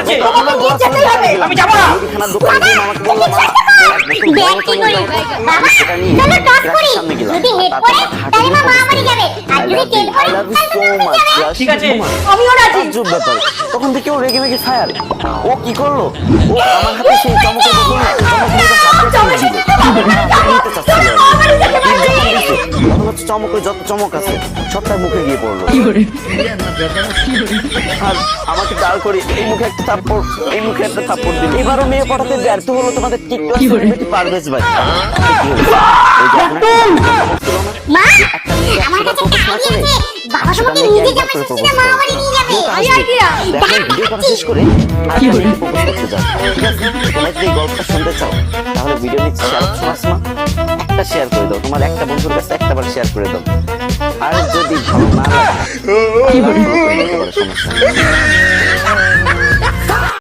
হচ্ছে। আমি যাবো না। মুদিখানার দোকানে গিয়ে মামাকে বললাম ব্যাগ কি করি বাবা চলো টস করি যদি হেড করে তাহলে মা মারি যাবে আর যদি টেল করে ঠিক আছে আমিও রাজি। তাজ্জব ব্যাপার। তখন থেকে ও রেগে মেগে ফায়ার। ও কি করলো? ও আমার হাতে সেই চমকের বোতল না, চমকের যত চমক আছে সবটাই মুখে গিয়ে পড়লো। আর আমাকে দাঁড় করে এই মুখে একটা থাপ্পড়, এই মুখে একটা থাপ্পড় দিল। এবারও মেয়ে পড়াতে ব্যর্থ হলো তোমাদের টিকটক সেলিব্রিটি পারভেজ ভাই। মা আমার কাছে টাকা আছে বাবা তোমাকে নিজে যাবে না মা বাড়ি নিয়ে যাবে এই আইডিয়া ভিডিও করা শেষ করে আর একটা প্রপোজ করতে যাও। ঠিক আছে, তোমরা যদি এই গল্পটা শুনতে চাও তাহলে ভিডিও নিচে শেয়ার অপশন আছে না, একটা শেয়ার করে দাও। তোমার একটা বন্ধুর কাছে একটাবার শেয়ার করে দাও। আর যদি ভালো না লাগে সমস্যা নেই।